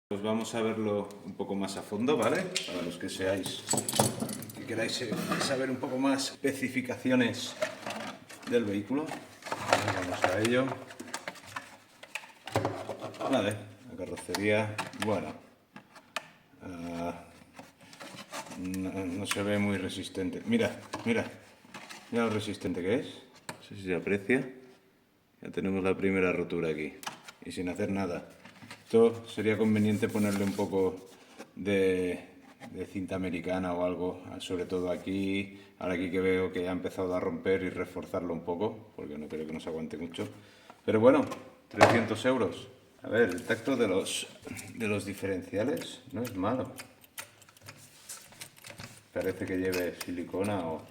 Pues vamos a verlo un poco más a fondo, ¿vale? Para los que queráis saber un poco más especificaciones del vehículo. Vamos a ello. Vale, la carrocería, bueno, no se ve muy resistente. Mira lo resistente que es. No sé si se aprecia. Ya tenemos la primera rotura aquí y sin hacer nada. Esto sería conveniente ponerle un poco de cinta americana o algo, sobre todo aquí, ahora aquí que veo que ha empezado a romper, y reforzarlo un poco, porque no creo que nos aguante mucho. Pero bueno, 300 euros. A ver, el tacto de los diferenciales no es malo. Parece que lleve silicona o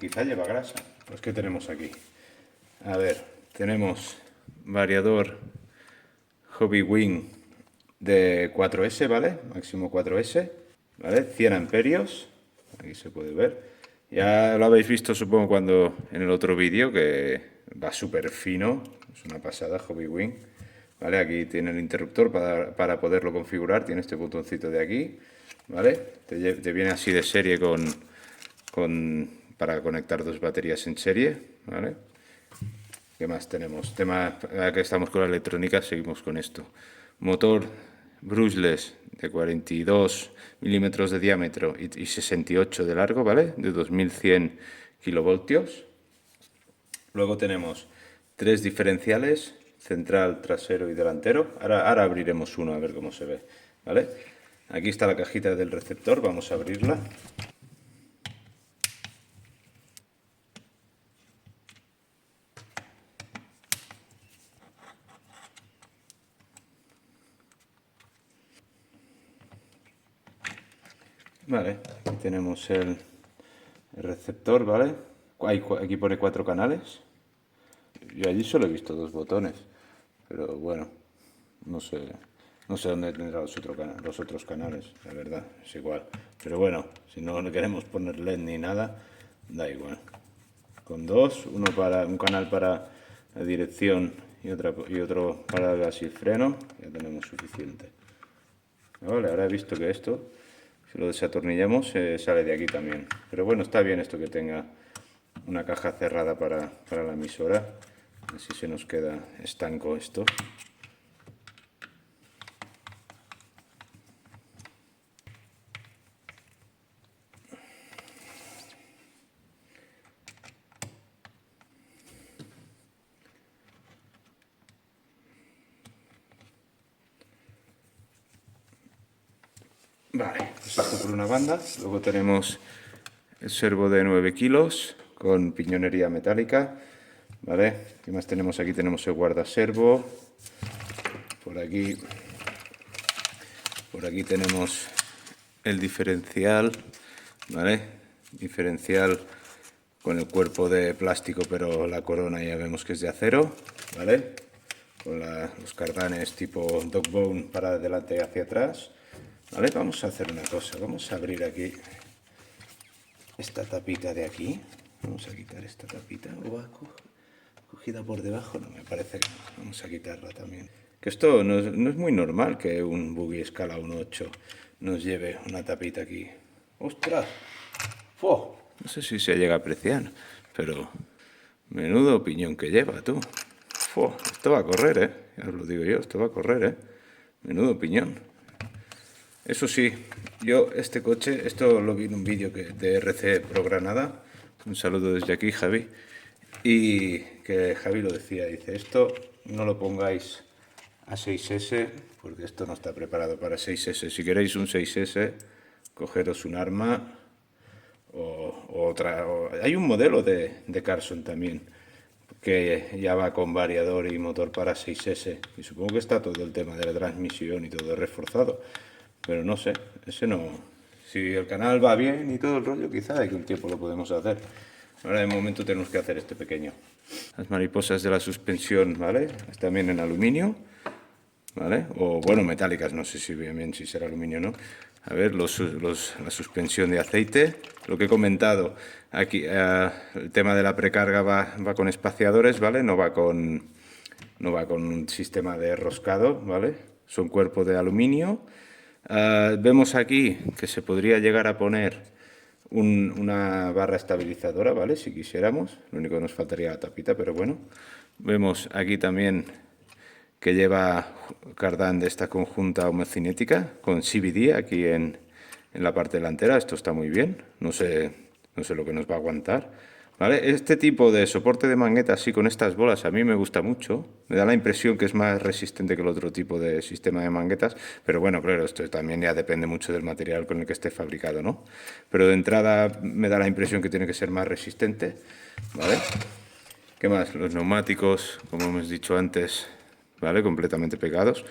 quizá lleva grasa. Pues ¿qué tenemos aquí? A ver, tenemos variador Hobbywing de 4S, ¿vale? Máximo 4S, ¿vale? 100 amperios, aquí se puede ver. Ya lo habéis visto, supongo, cuando en el otro vídeo, que va súper fino, es una pasada, Hobbywing. ¿Vale? Aquí tiene el interruptor para poderlo configurar, tiene este botoncito de aquí, ¿vale? Te viene así de serie para conectar dos baterías en serie, ¿vale? ¿Qué más tenemos? Que estamos con la electrónica, seguimos con esto. Motor brushless de 42 milímetros de diámetro y 68 de largo, ¿vale? De 2100 kilovoltios. Luego tenemos tres diferenciales, central, trasero y delantero. Ahora abriremos uno a ver cómo se ve, ¿vale? Aquí está la cajita del receptor, vamos a abrirla. Vale, aquí tenemos el receptor, ¿vale? Aquí pone 4 canales. Yo allí solo he visto 2 botones, pero bueno, no sé dónde tendrá los otros canales, la verdad, es igual. Pero bueno, si no queremos poner LED ni nada, da igual. Con dos, un canal para la dirección y otro para el gas y el freno, ya tenemos suficiente. Vale, ahora he visto que esto, si lo desatornillamos, sale de aquí también. Pero bueno, está bien esto que tenga una caja cerrada para la emisora. Así se nos queda estanco esto. Vale, pues esto por una banda. Luego tenemos el servo de 9 kilos con piñonería metálica. ¿Vale? ¿Qué más tenemos aquí? Tenemos el guardaservo. Por aquí tenemos el diferencial. ¿Vale? Diferencial con el cuerpo de plástico, pero la corona ya vemos que es de acero. ¿Vale? Con los cardanes tipo dog bone para adelante y hacia atrás. Vale, vamos a hacer una cosa, vamos a abrir aquí esta tapita de aquí, vamos a quitar esta tapita, o va cogida por debajo, no, me parece que no. Vamos a quitarla también. Que esto no es muy normal que un buggy escala 1.8 nos lleve una tapita aquí. ¡Ostras! ¡Fo! No sé si se llega a apreciar, pero menudo piñón que lleva, tú. ¡Fo! Esto va a correr, ya os lo digo yo, esto va a correr, menudo piñón. Eso sí, yo este coche, esto lo vi en un vídeo de RC Pro Granada, un saludo desde aquí, Javi, y que Javi lo decía, dice, esto no lo pongáis a 6S, porque esto no está preparado para 6S. Si queréis un 6S, cogeros un Arma o otra. Hay un modelo de Carson también, que ya va con variador y motor para 6S, y supongo que está todo el tema de la transmisión y todo reforzado. Pero no sé, ese no. Si el canal va bien y todo el rollo, quizá de que un tiempo lo podemos hacer. Ahora de momento tenemos que hacer este pequeño. Las mariposas de la suspensión, ¿vale? También en aluminio, ¿vale? O bueno, metálicas, no sé si bien si será aluminio o no. A ver, la suspensión de aceite. Lo que he comentado aquí, el tema de la precarga va con espaciadores, ¿vale? No va con un sistema de roscado, ¿vale? son cuerpos de aluminio. Vemos aquí que se podría llegar a poner una barra estabilizadora, ¿vale? Si quisiéramos, lo único que nos faltaría la tapita, pero bueno. Vemos aquí también que lleva cardán de esta conjunta homocinética con CVD aquí en la parte delantera. Esto está muy bien, no sé lo que nos va a aguantar, ¿vale? Este tipo de soporte de mangueta así con estas bolas a mí me gusta mucho. Me da la impresión que es más resistente que el otro tipo de sistema de manguetas, pero bueno, claro, esto también ya depende mucho del material con el que esté fabricado, ¿no? Pero de entrada me da la impresión que tiene que ser más resistente, ¿vale? ¿Qué más? Los neumáticos, como hemos dicho antes, ¿vale? Completamente pegados.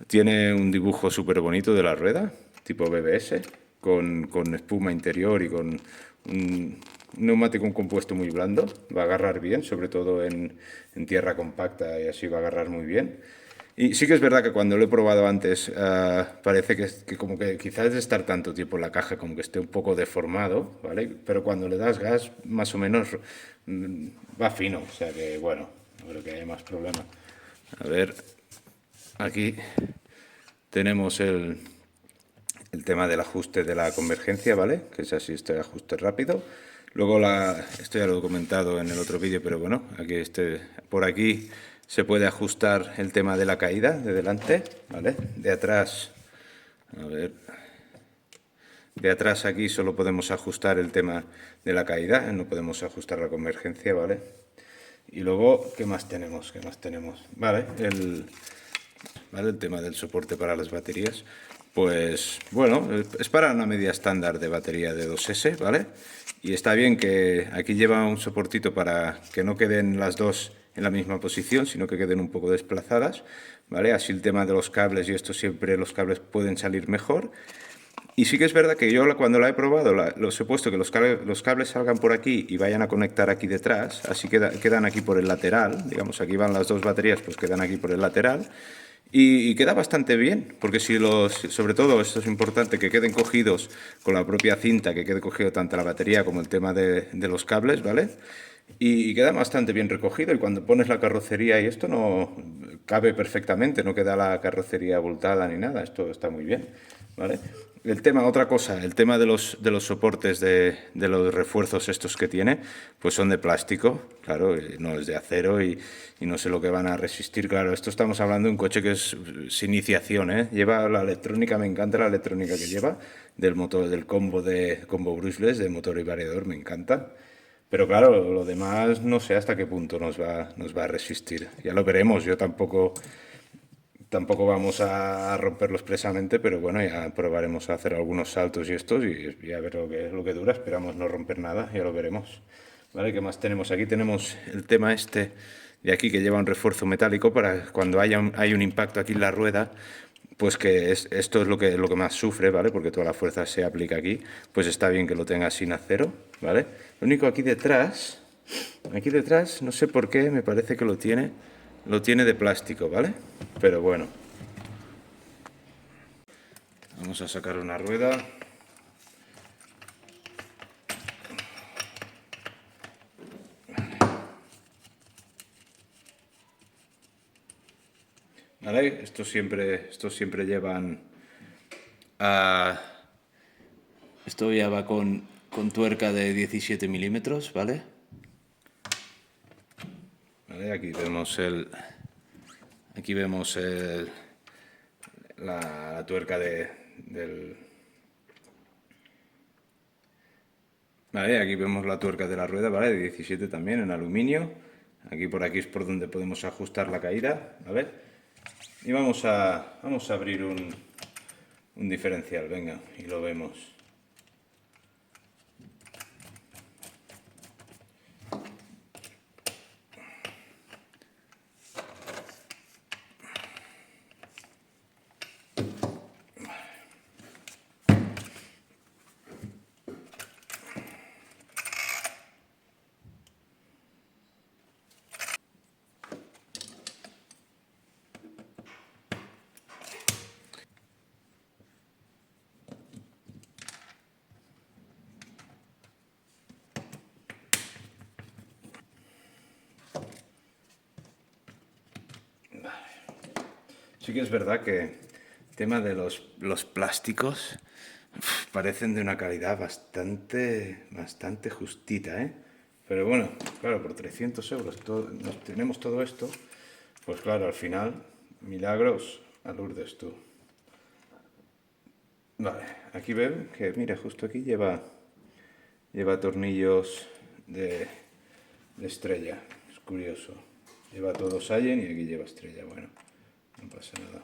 Tiene un dibujo súper bonito de la rueda, tipo BBS, con espuma interior y con un neumático, un compuesto muy blando. Va a agarrar bien, sobre todo en tierra compacta, y así va a agarrar muy bien. Y sí que es verdad que cuando lo he probado antes parece que como que quizás de estar tanto tiempo en la caja como que esté un poco deformado, ¿vale? Pero cuando le das gas más o menos va fino, o sea que bueno, no creo que haya más problema. A ver, aquí tenemos el tema del ajuste de la convergencia, ¿vale? Que es así, este ajuste rápido. Luego, esto ya lo he comentado en el otro vídeo, pero bueno, aquí por aquí se puede ajustar el tema de la caída de delante, ¿vale? De atrás, a ver, de atrás aquí solo podemos ajustar el tema de la caída, no podemos ajustar la convergencia, ¿vale? Y luego, ¿qué más tenemos? ¿Qué más tenemos? Vale, ¿vale? El tema del soporte para las baterías. Pues bueno, es para una media estándar de batería de 2S, ¿vale? Y está bien que aquí lleva un soportito para que no queden las dos en la misma posición, sino que queden un poco desplazadas, ¿vale? Así el tema de los cables y esto siempre los cables pueden salir mejor. Y sí que es verdad que yo cuando la he probado, los he puesto que los cables salgan por aquí y vayan a conectar aquí detrás, así quedan aquí por el lateral, digamos, aquí van las dos baterías, pues quedan aquí por el lateral. Y queda bastante bien, porque sobre todo esto es importante, que queden cogidos con la propia cinta, que quede cogido tanto la batería como el tema de los cables, ¿vale? Y queda bastante bien recogido y cuando pones la carrocería y esto no cabe perfectamente, no queda la carrocería abultada ni nada, esto está muy bien, ¿vale? Otra cosa, el tema de los soportes de los refuerzos estos que tiene, pues son de plástico, claro, no es de acero y no sé lo que van a resistir, claro, esto estamos hablando de un coche que es iniciación, ¿eh? Lleva la electrónica, me encanta la electrónica que lleva, del motor, del combo brushless, de motor y variador, me encanta. Pero claro, lo demás no sé hasta qué punto nos va a resistir. Ya lo veremos, yo tampoco vamos a romperlo expresamente, pero bueno, ya probaremos a hacer algunos saltos y estos y a ver lo que dura. Esperamos no romper nada, ya lo veremos. ¿Vale? ¿Qué más tenemos? Aquí tenemos el tema este de aquí que lleva un refuerzo metálico para cuando hay un impacto aquí en la rueda, pues que esto es lo que más sufre, ¿vale? Porque toda la fuerza se aplica aquí, pues está bien que lo tenga sin acero, ¿vale? Lo único aquí detrás, no sé por qué, me parece que lo tiene de plástico, ¿vale? Pero bueno, vamos a sacar una rueda. ¿Vale? Estos siempre llevan a... Esto ya va con tuerca de 17 milímetros, ¿vale? ¿Vale? Aquí vemos la tuerca del... Vale, aquí vemos la tuerca de la rueda, ¿vale? De 17 también, en aluminio. Por aquí es por donde podemos ajustar la caída, ¿vale? Y vamos a abrir un diferencial, venga, y lo vemos. Sí que es verdad que Tema de los plásticos, parecen de una calidad bastante justita, ¿eh? Pero bueno, claro, por 300 euros tenemos todo esto, pues claro, al final, milagros a Lourdes tú. Vale, aquí veo que, mira, justo aquí lleva tornillos de estrella, es curioso. Lleva todo Allen y aquí lleva estrella, bueno, no pasa nada.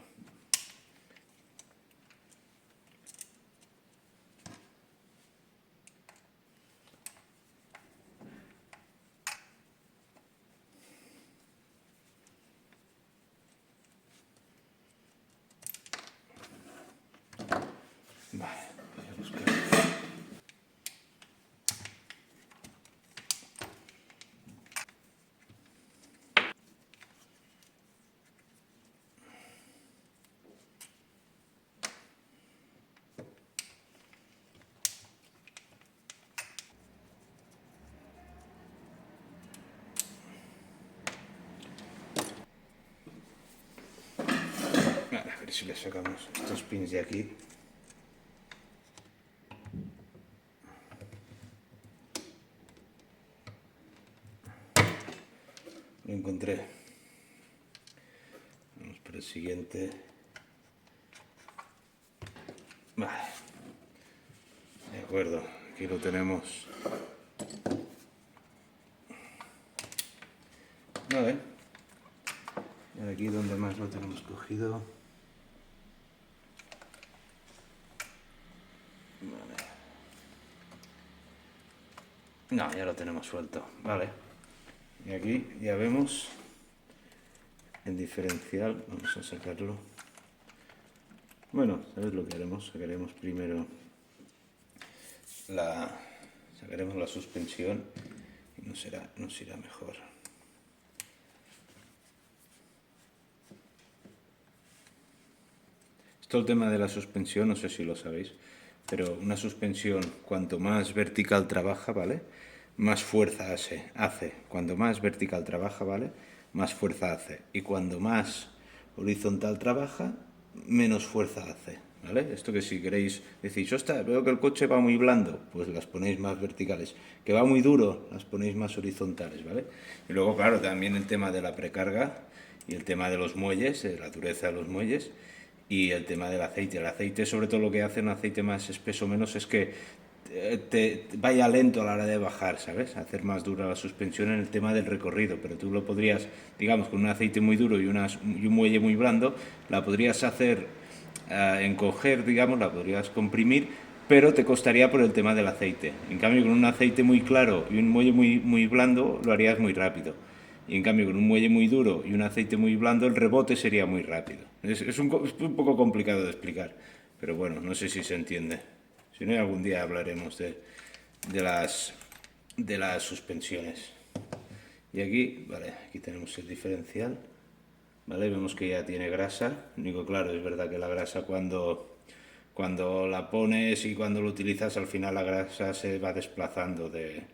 Vale, voy a buscar. Vale, a ver si le sacamos estos pins de aquí. Lo encontré. Vamos por el siguiente. Vale. De acuerdo, aquí lo tenemos. Vale. Y aquí donde más lo tenemos cogido. Vale. No, ya lo tenemos suelto. Vale. Y aquí ya vemos el diferencial. Vamos a sacarlo. Bueno, ¿sabes lo que haremos? Sacaremos primero sacaremos la suspensión y nos irá mejor. Esto el tema de la suspensión, no sé si lo sabéis, pero una suspensión cuanto más vertical trabaja, ¿vale? Más fuerza hace. Cuanto más vertical trabaja, ¿vale? Más fuerza hace. Y cuando más horizontal trabaja, menos fuerza hace, ¿vale? Esto que si queréis decís, ostras, veo que el coche va muy blando, pues las ponéis más verticales. Que va muy duro, las ponéis más horizontales, ¿vale? Y luego, claro, también el tema de la precarga y el tema de los muelles, de la dureza de los muelles y el tema del aceite. El aceite, sobre todo lo que hace un aceite más espeso o menos es que te vaya lento a la hora de bajar, ¿sabes? Hacer más dura la suspensión en el tema del recorrido, pero tú lo podrías, digamos, con un aceite muy duro y un muelle muy blando, la podrías hacer encoger, digamos, la podrías comprimir, pero te costaría por el tema del aceite. En cambio, con un aceite muy claro y un muelle muy blando, lo harías muy rápido. Y en cambio, con un muelle muy duro y un aceite muy blando, el rebote sería muy rápido. Es un poco complicado de explicar, pero bueno, no sé si se entiende. Si no, algún día hablaremos de de las suspensiones. Y aquí, vale, aquí tenemos el diferencial. ¿Vale? Vemos que ya tiene grasa. Único, claro, es verdad que la grasa cuando la pones y cuando lo utilizas, al final la grasa se va desplazando de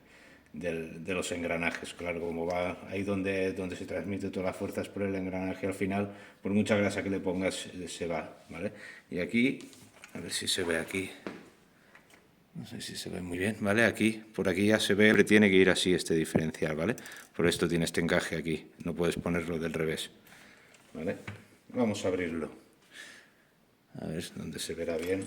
los engranajes. Claro, como va ahí donde se transmite todas las fuerzas por el engranaje, al final, por mucha grasa que le pongas, se va, ¿vale? Y aquí, a ver si se ve aquí. No sé si se ve muy bien, ¿vale? Aquí, por aquí ya se ve, tiene que ir así este diferencial, ¿vale? Por esto tiene este encaje aquí, no puedes ponerlo del revés, ¿vale? Vamos a abrirlo, a ver dónde se verá bien.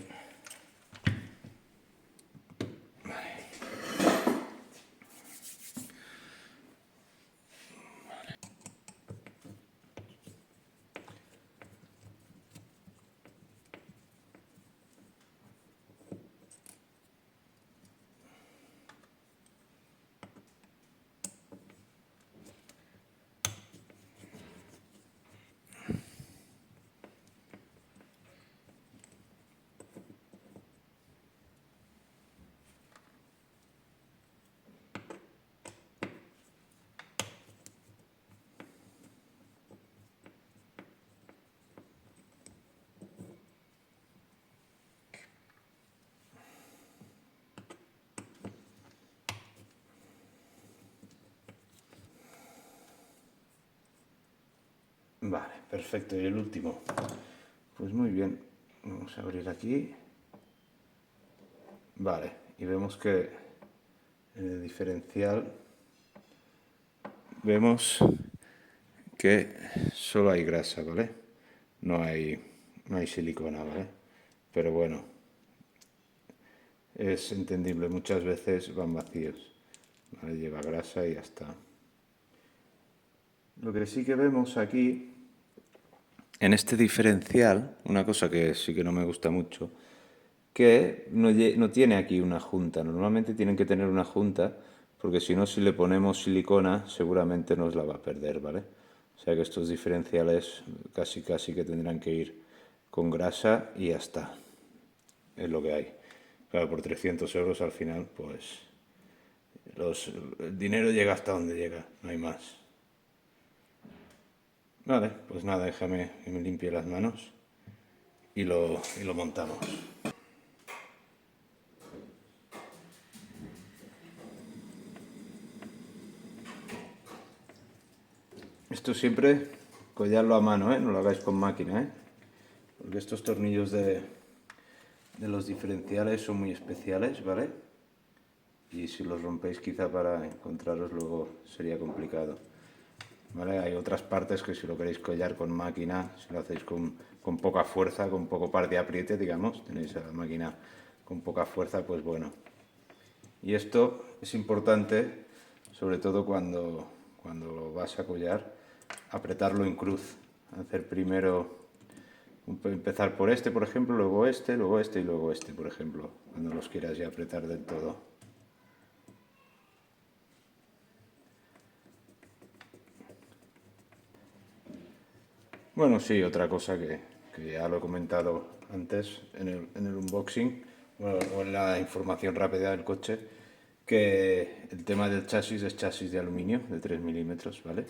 Vale, perfecto. Y el último. Pues muy bien. Vamos a abrir aquí. Vale, y vemos que en el diferencial vemos que solo hay grasa, ¿vale? No hay silicona, ¿vale? Pero bueno, es entendible, muchas veces van vacíos, ¿vale? Lleva grasa y ya está. Lo que sí que vemos aquí, en este diferencial, una cosa que sí que no me gusta mucho, que no tiene aquí una junta. Normalmente tienen que tener una junta, porque si no, si le ponemos silicona, seguramente nos la va a perder, ¿vale? O sea que estos diferenciales casi que tendrán que ir con grasa y ya está. Es lo que hay. Claro, por 300 euros al final, pues el dinero llega hasta donde llega, no hay más. Vale, pues nada, déjame que me limpie las manos y lo montamos. Esto siempre collarlo a mano, ¿eh? No lo hagáis con máquina, ¿eh? Porque estos tornillos de los diferenciales son muy especiales, ¿vale? Y si los rompéis quizá para encontraros luego sería complicado. ¿Vale? Hay otras partes que si lo queréis collar con máquina, si lo hacéis con poca fuerza, con poco par de apriete, digamos, tenéis la máquina con poca fuerza, pues bueno. Y esto es importante, sobre todo cuando lo vas a collar, apretarlo en cruz. Hacer primero, empezar por este, por ejemplo, luego este y luego este, por ejemplo, cuando los quieras ya apretar del todo. Bueno, sí, otra cosa que ya lo he comentado antes en el unboxing o en la información rápida del coche, que el tema del chasis es chasis de aluminio de 3 milímetros, ¿vale?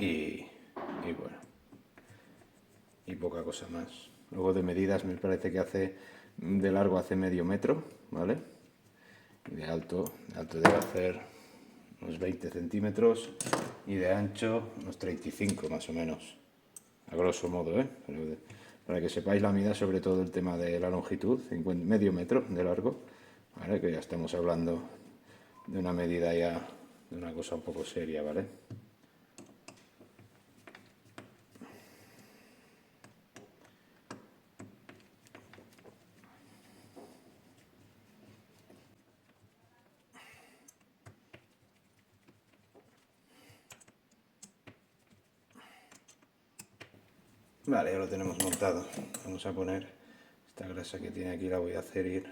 Y bueno, y poca cosa más. Luego de medidas me parece que de largo hace medio metro, ¿vale? Y de alto debe hacer unos 20 centímetros y de ancho unos 35 más o menos, a grosso modo, ¿eh? Pero para que sepáis la medida, sobre todo el tema de la longitud, medio metro de largo, ¿vale? Que ya estamos hablando de una medida ya, de una cosa un poco seria, ¿vale? Vale, ya lo tenemos montado. Vamos a poner esta grasa que tiene aquí, la voy a hacer ir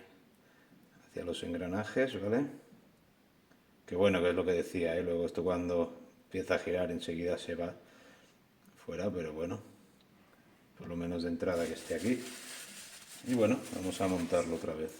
hacia los engranajes, ¿vale? Que bueno, que es lo que decía, ¿eh? Luego esto cuando empieza a girar enseguida se va fuera, pero bueno, por lo menos de entrada que esté aquí. Y bueno, vamos a montarlo otra vez.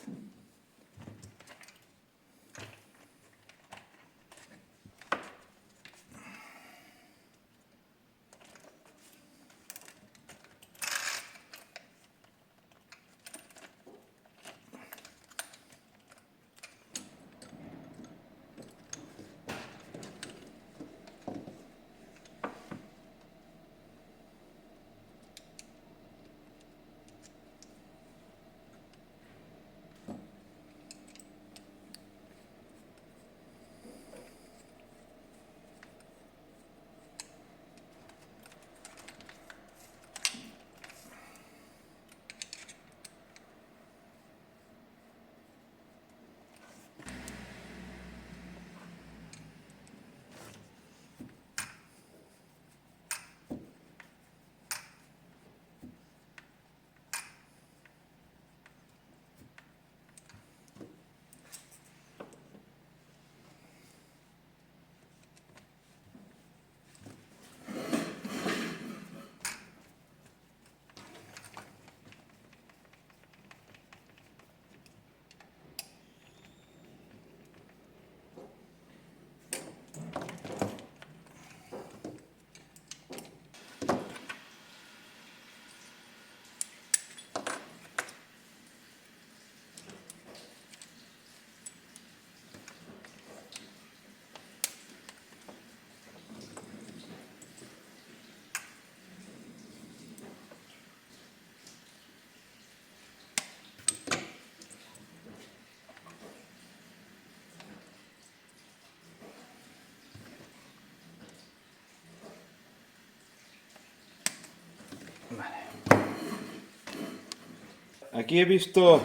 Aquí he visto,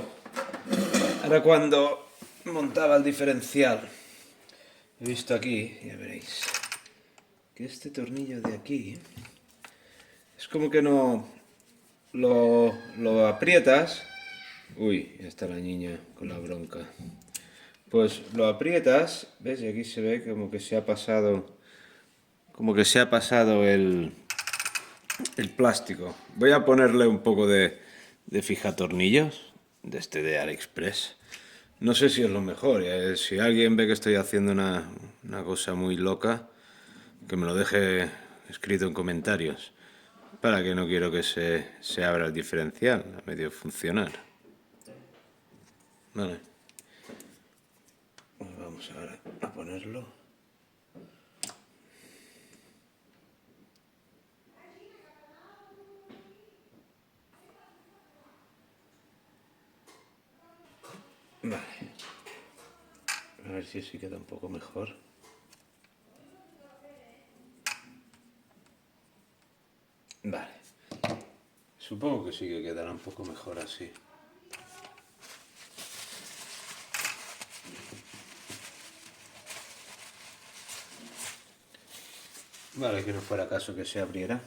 ahora cuando montaba el diferencial, he visto aquí, ya veréis, que este tornillo de aquí es como que no lo aprietas. Uy, ya está la niña con la bronca. Pues lo aprietas, ¿ves? Y aquí se ve como que se ha pasado el plástico. Voy a ponerle un poco de fijatornillos, de este de AliExpress. No sé si es lo mejor. Si alguien ve que estoy haciendo una cosa muy loca, que me lo deje escrito en comentarios. Para que no quiero que se abra el diferencial a medio funcionar. Vale. Pues vamos ahora a ponerlo. Vale. A ver si así queda un poco mejor. Vale. Supongo que sí que quedará un poco mejor así. Vale, que no fuera caso que se abriera.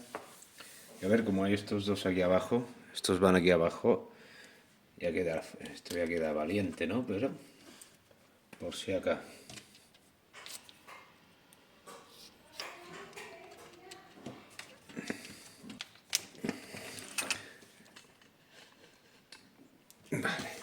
Y a ver, como hay estos dos aquí abajo, estos van aquí abajo, esto ya queda valiente, ¿no? Pero, por si acá. Vale.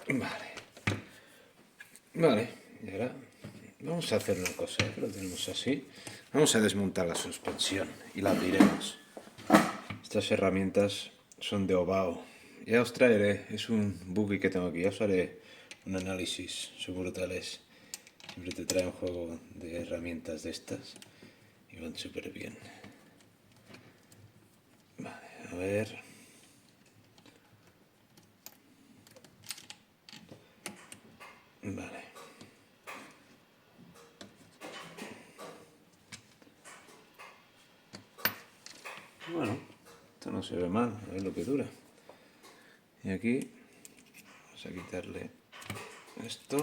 Vale. Vale, y ahora vamos a hacer una cosa, que lo tenemos así. Vamos a desmontar la suspensión y la abriremos. Estas herramientas son de Obao. Ya os traeré, es un buggy que tengo aquí, ya os haré un análisis, son brutales. Siempre te trae un juego de herramientas de estas y van súper bien. Vale, a ver. Vale. Bueno, esto no se ve mal, a ver lo que dura. Y aquí vamos a quitarle esto.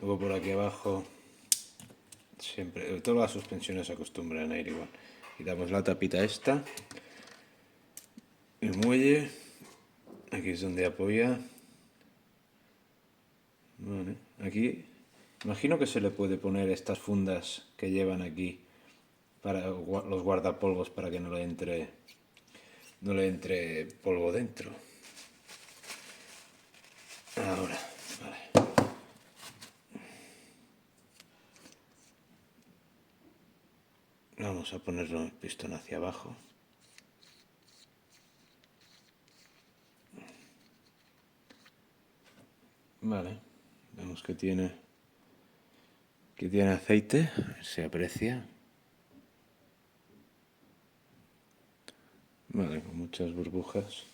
Luego por aquí abajo, siempre, todas las suspensiones se acostumbran a ir igual. Quitamos la tapita esta, el muelle, aquí es donde apoya. Vale, aquí imagino que se le puede poner estas fundas que llevan aquí para los guardapolvos para que no le entre polvo dentro. Ahora, vale. Vamos a ponerlo el pistón hacia abajo. Vale, vemos que tiene aceite, se aprecia. Vale, con muchas burbujas.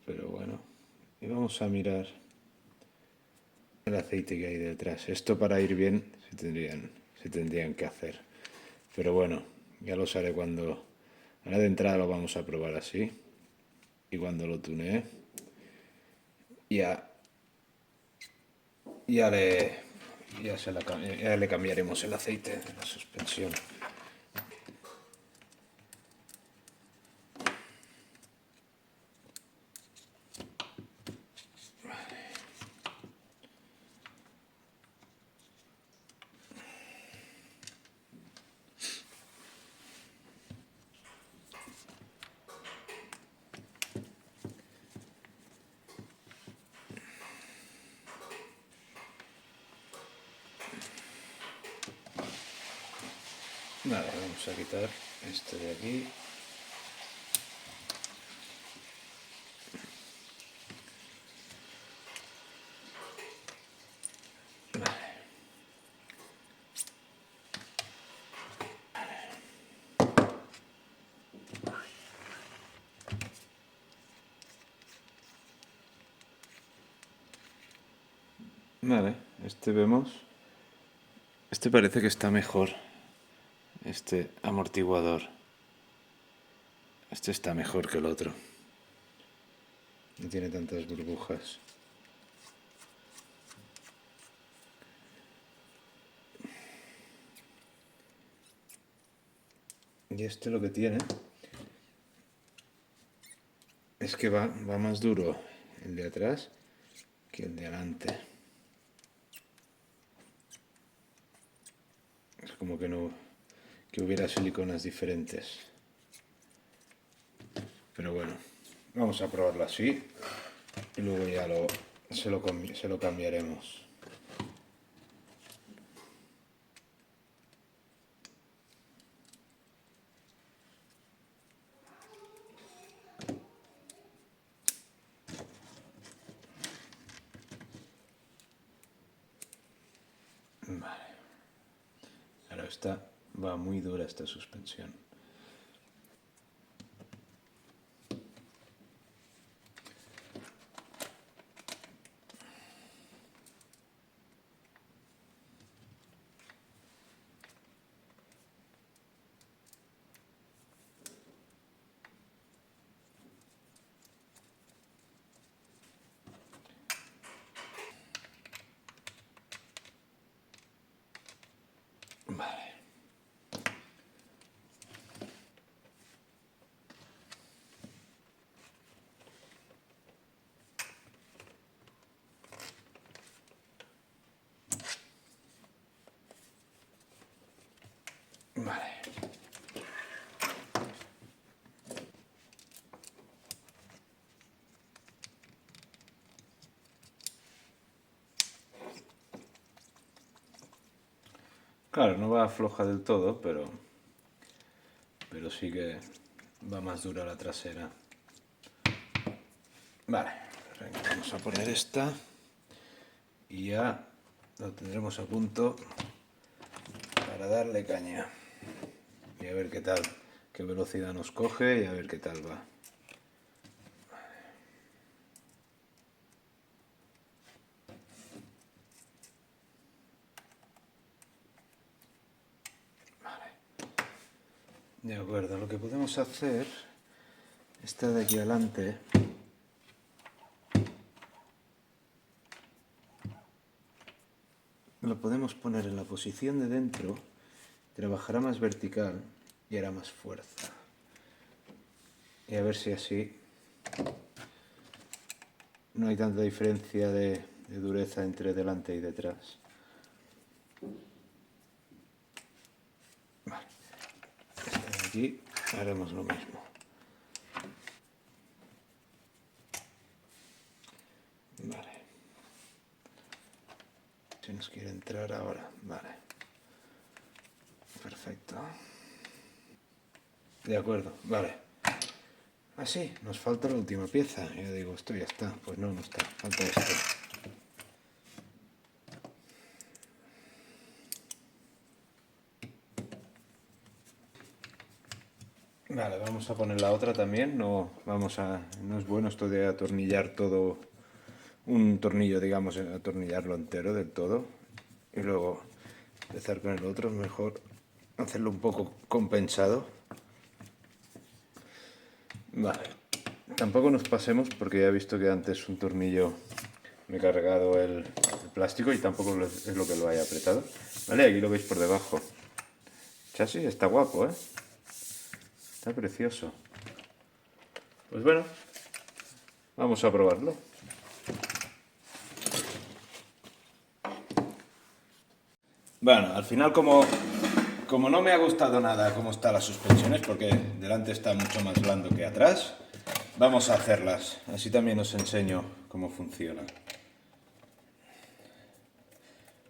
Pero bueno, y vamos a mirar el aceite que hay detrás. Esto para ir bien se tendrían que hacer. Pero bueno, ya lo haré cuando... Ahora de entrada lo vamos a probar así. Y cuando lo tunee, ya le cambiaremos el aceite de la suspensión. Vale, vamos a quitar este de aquí. Vale, este vemos. Este parece que está mejor. Este amortiguador. Este está mejor que el otro. No tiene tantas burbujas. Y este lo que tiene es que va más duro el de atrás que el de adelante. Es como que no, que hubiera siliconas diferentes. Pero bueno, vamos a probarlo así y luego ya se lo cambiaremos. Vale. Ahora va muy dura esta suspensión. Vale. Vale. Claro, no va floja del todo, pero sí que va más dura la trasera. Vale, vamos a poner esta y ya lo tendremos a punto para darle caña. Y a ver qué tal, qué velocidad nos coge y a ver qué tal va. De acuerdo, lo que podemos hacer, esta de aquí adelante, lo podemos poner en la posición de dentro, trabajará más vertical y hará más fuerza. Y a ver si así no hay tanta diferencia de dureza entre delante y detrás. Vale. Esta de aquí haremos lo mismo. Vale. Si nos quiere entrar ahora, vale. Perfecto. De acuerdo, vale. Ah, sí, nos falta la última pieza. Yo digo, esto ya está. Pues no, no está. Falta esto. Vale, vamos a poner la otra también. No es bueno esto de atornillar todo, un tornillo, digamos, atornillarlo entero del todo. Y luego empezar con el otro. Mejor hacerlo un poco compensado. Vale. Tampoco nos pasemos porque ya he visto que antes un tornillo me he cargado el plástico y tampoco es lo que lo haya apretado. Vale, aquí lo veis por debajo. El chasis está guapo, ¿eh? Está precioso. Pues bueno, vamos a probarlo. Bueno, al final como no me ha gustado nada cómo están las suspensiones, porque delante está mucho más blando que atrás, vamos a hacerlas. Así también os enseño cómo funciona.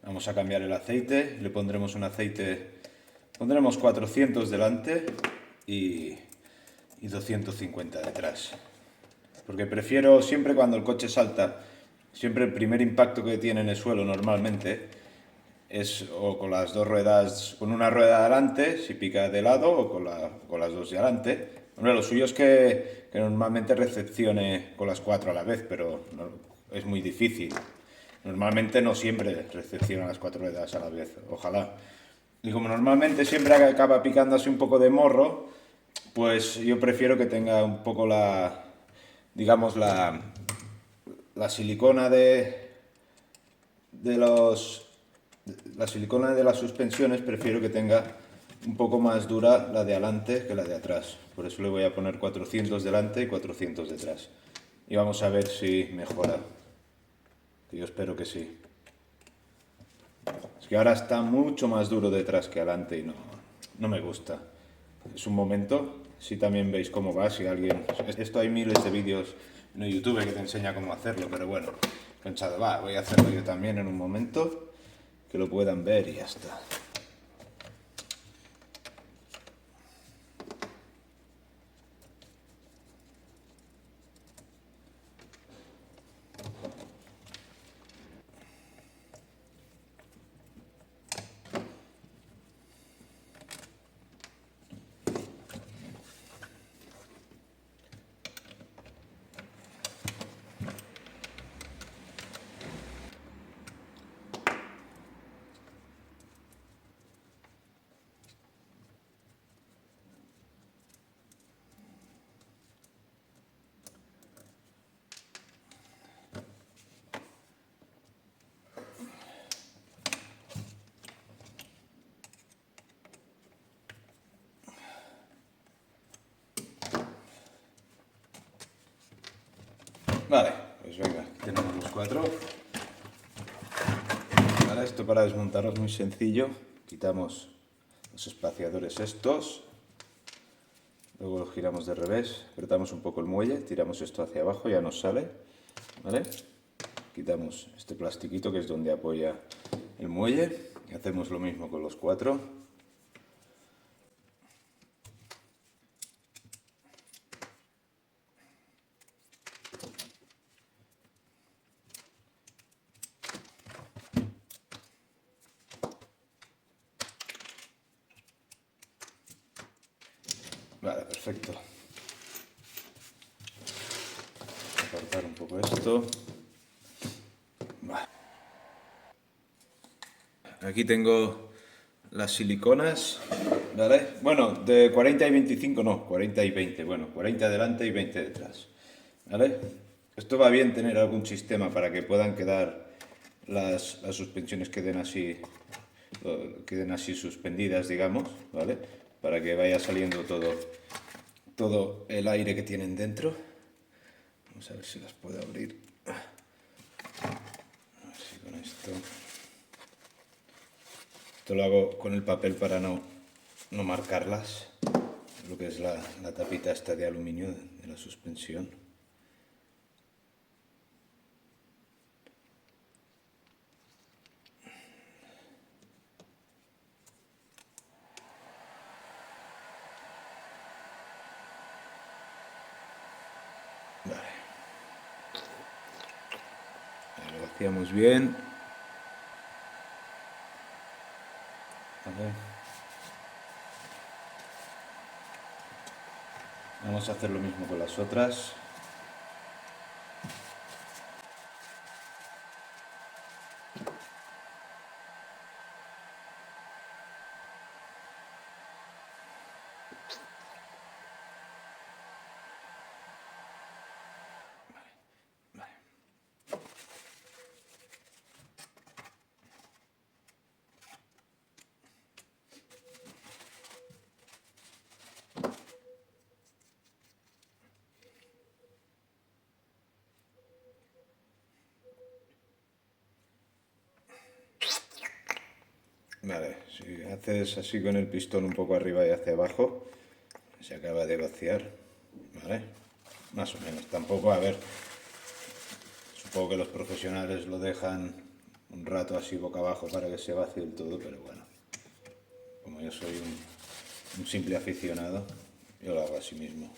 Vamos a cambiar el aceite, le pondremos un aceite, pondremos 400 delante y 250 detrás. Porque prefiero siempre cuando el coche salta, siempre el primer impacto que tiene en el suelo normalmente es o con las dos ruedas, con una rueda adelante, si pica de lado, o con las dos de adelante. Hombre, lo suyo es que normalmente recepcione con las cuatro a la vez, pero no, es muy difícil. Normalmente no siempre recepciona las 4 ruedas a la vez, ojalá. Y como normalmente siempre acaba picando así un poco de morro, pues yo prefiero que tenga un poco digamos, la silicona de los, la silicona de las suspensiones, prefiero que tenga un poco más dura la de adelante que la de atrás. Por eso le voy a poner 400 delante y 400 detrás. Y vamos a ver si mejora. Yo espero que sí. Es que ahora está mucho más duro detrás que adelante y no me gusta. Es un momento, si también veis cómo va, si alguien... Esto hay miles de vídeos en YouTube que te enseña cómo hacerlo, pero bueno, he pensado, voy a hacerlo yo también en un momento, que lo puedan ver y ya está. Vale, pues venga, tenemos los 4. Vale, esto para desmontarlo es muy sencillo. Quitamos los espaciadores estos. Luego lo giramos de revés, apretamos un poco el muelle, tiramos esto hacia abajo, ya nos sale. ¿Vale? Quitamos este plastiquito que es donde apoya el muelle. Y hacemos lo mismo con los 4. Vale, perfecto. Apartar un poco esto. Vale. Aquí tengo las siliconas, ¿vale? Bueno, de 40 y 25 no, 40 y 20. Bueno, 40 delante y 20 detrás, ¿vale? Esto va bien tener algún sistema para que puedan quedar las suspensiones queden así suspendidas, digamos, ¿vale? Para que vaya saliendo todo el aire que tienen dentro. Vamos a ver si las puedo abrir. A ver si con esto... Esto lo hago con el papel para no marcarlas, lo que es la tapita esta de aluminio de la suspensión. Vale. Lo vaciamos bien. Vale. Vamos a hacer lo mismo con las otras. Vale, si haces así con el pistón un poco arriba y hacia abajo, se acaba de vaciar, ¿vale? Más o menos, tampoco, a ver, supongo que los profesionales lo dejan un rato así boca abajo para que se vacíe el todo, pero bueno, como yo soy un simple aficionado, yo lo hago así mismo.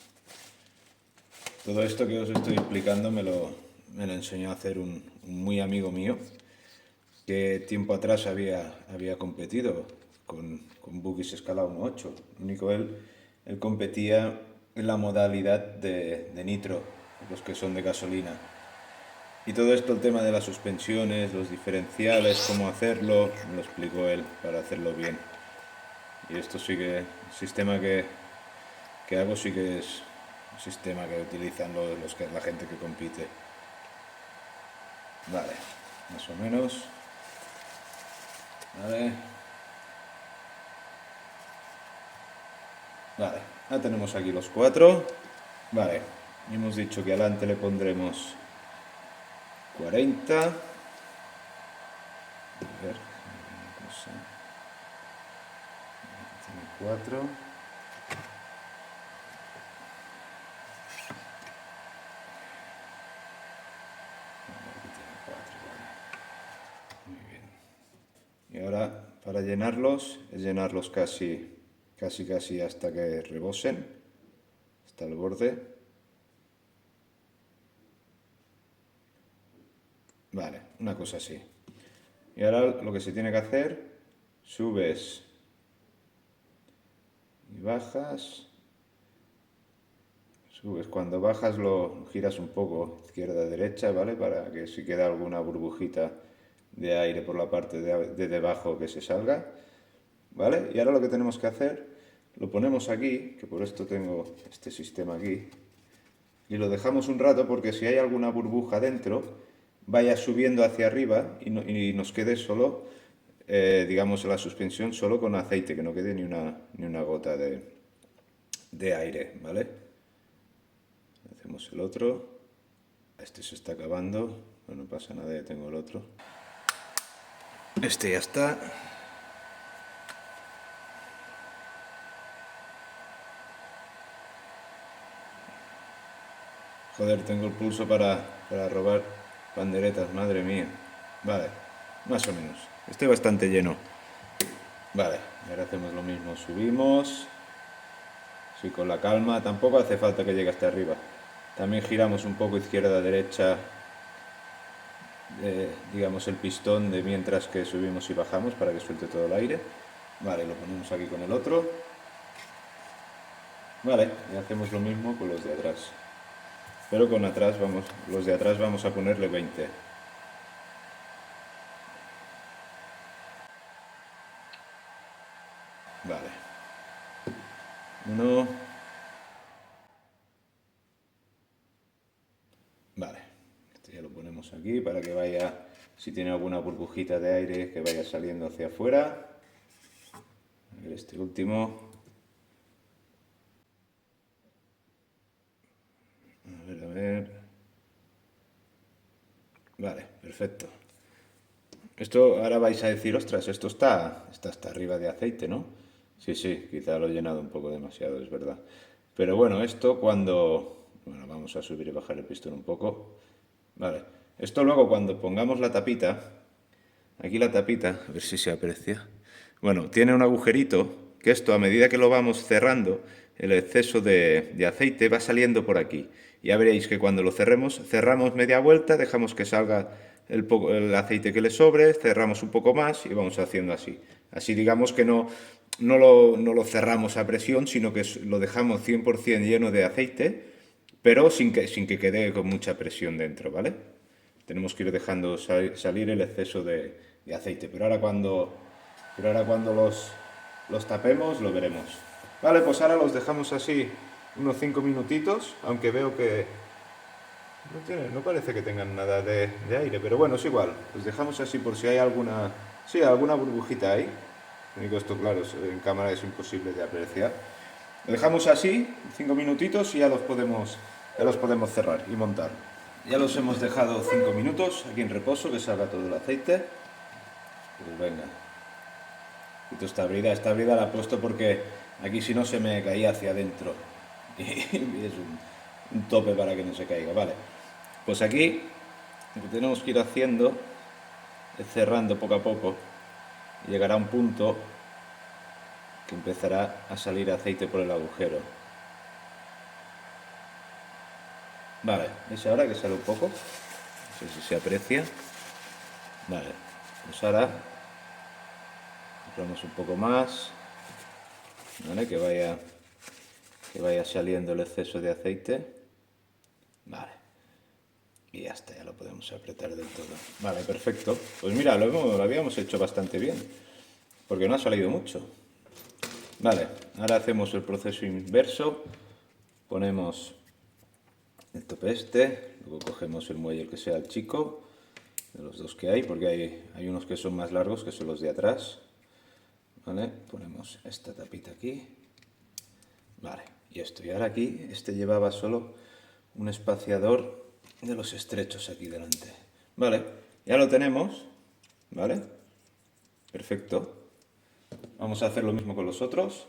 Todo esto que os estoy explicando me lo enseñó a hacer un muy amigo mío, que tiempo atrás había competido con buggies escala 1.8. Único él competía en la modalidad de nitro, los que son de gasolina. Y todo esto, el tema de las suspensiones, los diferenciales, cómo hacerlo, me lo explicó él para hacerlo bien. Y esto sí que, el sistema que hago sí que es un sistema que utilizan la gente que compite. Vale, más o menos. Vale. Vale, ya tenemos aquí los 4. Vale, hemos dicho que adelante le pondremos 40. A ver, una cosa. Tiene 4. Aquí tiene 4, vale. Muy bien. Y ahora, para llenarlos, es llenarlos casi hasta que rebosen, hasta el borde. Vale, una cosa así. Y ahora lo que se tiene que hacer, subes y bajas. Subes, cuando bajas lo giras un poco izquierda a derecha, ¿vale? Para que si queda alguna burbujita de aire por la parte de debajo que se salga, ¿vale? Y ahora lo que tenemos que hacer, lo ponemos aquí, que por esto tengo este sistema aquí, y lo dejamos un rato porque si hay alguna burbuja dentro, vaya subiendo hacia arriba y nos quede solo, digamos, la suspensión solo con aceite, que no quede ni una gota de aire, ¿vale? Hacemos el otro. Este se está acabando, no pasa nada, ya tengo el otro. Este ya está. Joder, tengo el pulso para robar panderetas, madre mía. Vale, más o menos. Estoy bastante lleno. Vale, y ahora hacemos lo mismo. Subimos. Sí, con la calma. Tampoco hace falta que llegue hasta arriba. También giramos un poco izquierda a derecha, digamos, el pistón de mientras que subimos y bajamos para que suelte todo el aire. Vale, lo ponemos aquí con el otro. Vale, y hacemos lo mismo con los de atrás. Pero con atrás los de atrás vamos a ponerle 20. Vale. 1. Vale. Este ya lo ponemos aquí para que vaya, si tiene alguna burbujita de aire, que vaya saliendo hacia afuera. A ver este último. A ver. Vale, perfecto. Esto ahora vais a decir, ostras, esto está hasta arriba de aceite, ¿no? Sí, sí, quizá lo he llenado un poco demasiado, es verdad. Pero bueno, esto cuando... Bueno, vamos a subir y bajar el pistón un poco. Vale. Esto luego cuando pongamos la tapita, aquí la tapita, a ver si se aprecia. Bueno, tiene un agujerito que esto a medida que lo vamos cerrando, el exceso de aceite va saliendo por aquí. Ya veréis que cuando lo cerremos, cerramos media vuelta, dejamos que salga el aceite que le sobre, cerramos un poco más y vamos haciendo así. Así digamos que no lo cerramos a presión, sino que lo dejamos 100% lleno de aceite, pero sin que quede con mucha presión dentro, ¿vale? Tenemos que ir dejando salir el exceso de aceite, pero ahora cuando los tapemos lo veremos. Vale, pues ahora los dejamos así unos 5 minutitos, aunque veo que no parece que tengan nada de aire, pero bueno, es igual. Los dejamos así por si hay alguna burbujita ahí. Lo único, esto claro, en cámara es imposible de apreciar. Lo dejamos así, 5 minutitos y ya los podemos cerrar y montar. Ya los hemos dejado 5 minutos aquí en reposo, que salga todo el aceite. Pues venga. Esta brida la he puesto porque aquí si no se me caía hacia adentro. Y es un tope para que no se caiga. Vale. Pues aquí lo que tenemos que ir haciendo es cerrando poco a poco. Y llegará un punto que empezará a salir aceite por el agujero. Vale, ¿veis ahora que sale un poco? No sé si se aprecia. Vale, pues ahora cerramos un poco más, ¿vale? Que vaya saliendo el exceso de aceite. Vale. y ya está, ya lo podemos apretar del todo. Vale, perfecto. Pues mira, lo habíamos hecho bastante bien, porque no ha salido mucho. Vale, ahora hacemos el proceso inverso. Ponemos el tope este, luego cogemos el muelle que sea el chico, de los dos que hay, porque hay unos que son más largos, que son los de atrás. Vale, ponemos esta tapita aquí. Vale, y esto. Y ahora aquí, este llevaba solo un espaciador de los estrechos aquí delante. Vale, ya lo tenemos. Vale, perfecto. Vamos a hacer lo mismo con los otros.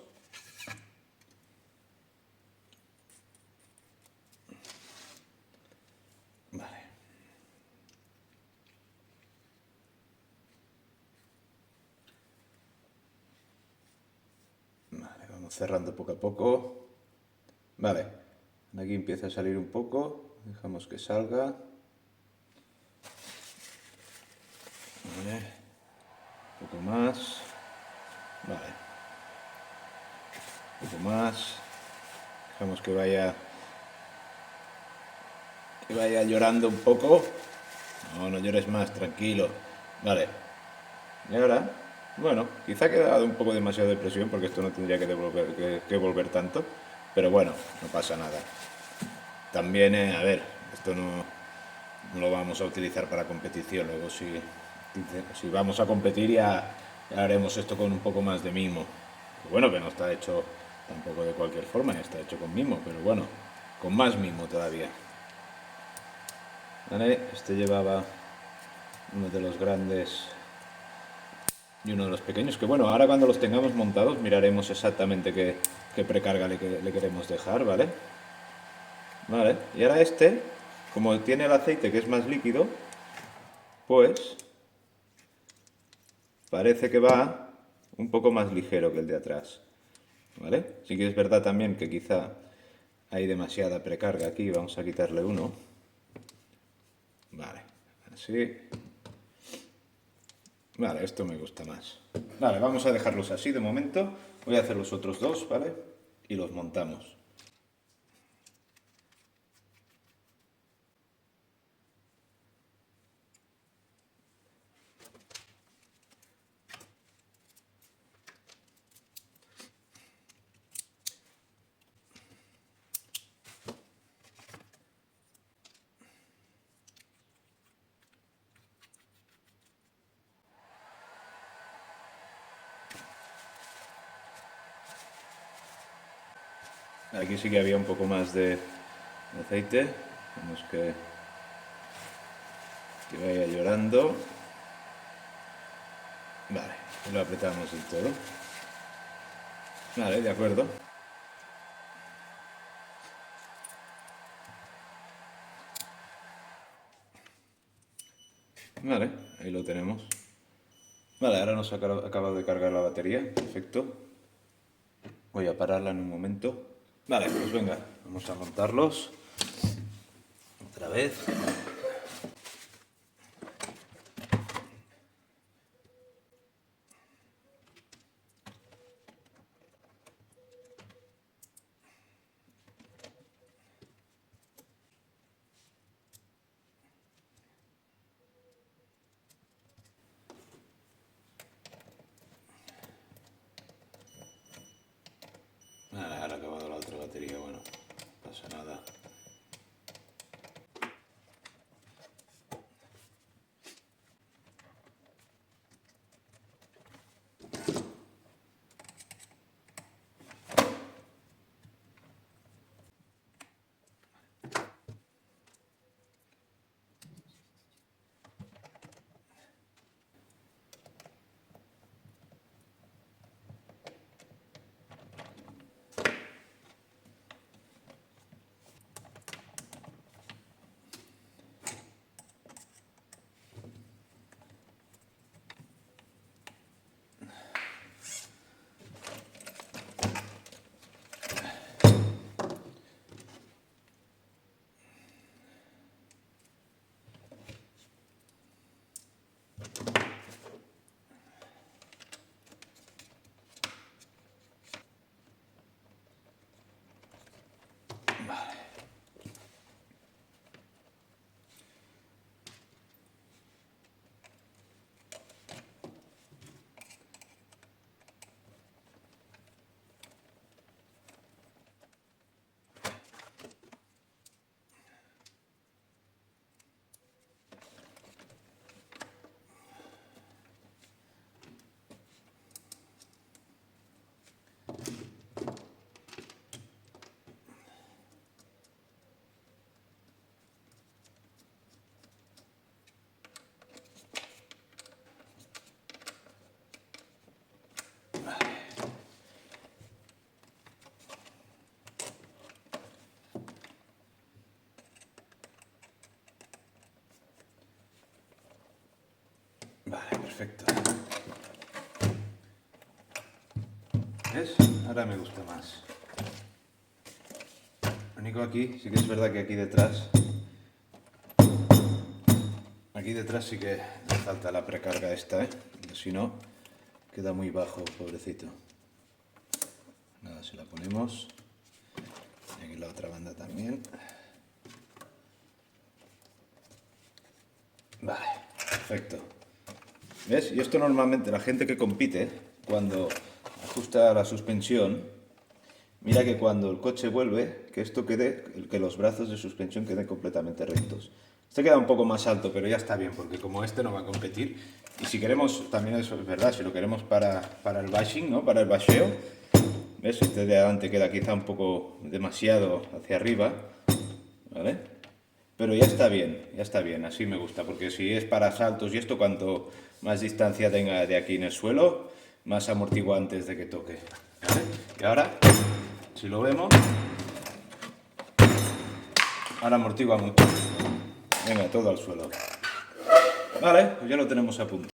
Vale. Vale, vamos cerrando poco a poco. Vale, aquí empieza a salir un poco. Dejamos que salga. Vale, un poco más. Vale, un poco más. Dejamos que vaya llorando un poco. No, no llores más, tranquilo. Vale. Y ahora, bueno, quizá ha quedado un poco demasiado de presión porque esto no tendría que volver tanto. Pero bueno, no pasa nada. También, a ver, esto no lo vamos a utilizar para competición. Luego si vamos a competir ya haremos esto con un poco más de mimo. Bueno, que no está hecho tampoco de cualquier forma, está hecho con mimo, pero bueno, con más mimo todavía. ¿Vale? Este llevaba uno de los grandes y uno de los pequeños, que bueno, ahora cuando los tengamos montados miraremos exactamente qué precarga le queremos dejar, ¿vale? Vale, y ahora este, como tiene el aceite que es más líquido, pues parece que va un poco más ligero que el de atrás, ¿vale? Sí que es verdad también que quizá hay demasiada precarga aquí, vamos a quitarle uno. Vale, así. Vale, esto me gusta más. Vale, vamos a dejarlos así de momento. Voy a hacer los otros dos, ¿vale? Y los montamos. Aquí sí que había un poco más de aceite. Vamos que vaya llorando. Vale, y lo apretamos del todo. Vale, de acuerdo. Vale, ahí lo tenemos. Vale, ahora nos ha acabado de cargar la batería. Perfecto. Voy a pararla en un momento. Vale, pues venga, vamos a montarlos. Otra vez. Vale, ahora ha acabado la otra batería, bueno, no pasa nada. perfecto. ¿Ves? Ahora me gusta más. Lo único aquí, sí que es verdad que aquí detrás sí que le falta la precarga esta, ¿eh? Si no, queda muy bajo, pobrecito. Nada, se la ponemos. Y aquí la otra banda también. Vale, perfecto. ¿Ves? Y esto normalmente la gente que compite, cuando ajusta la suspensión, mira que cuando el coche vuelve, que esto quede, que los brazos de suspensión queden completamente rectos. Este queda un poco más alto, pero ya está bien, porque como este no va a competir, y si queremos, también eso es verdad, si lo queremos para el bashing, ¿no? Para el basheo, ¿ves? Este de adelante queda quizá un poco demasiado hacia arriba, ¿vale? Pero ya está bien, así me gusta, porque si es para saltos y esto, cuanto más distancia tenga de aquí en el suelo, más amortigua antes de que toque, ¿vale? Y ahora, si lo vemos, ahora amortigua mucho. Venga, todo al suelo. Vale, pues ya lo tenemos a punto.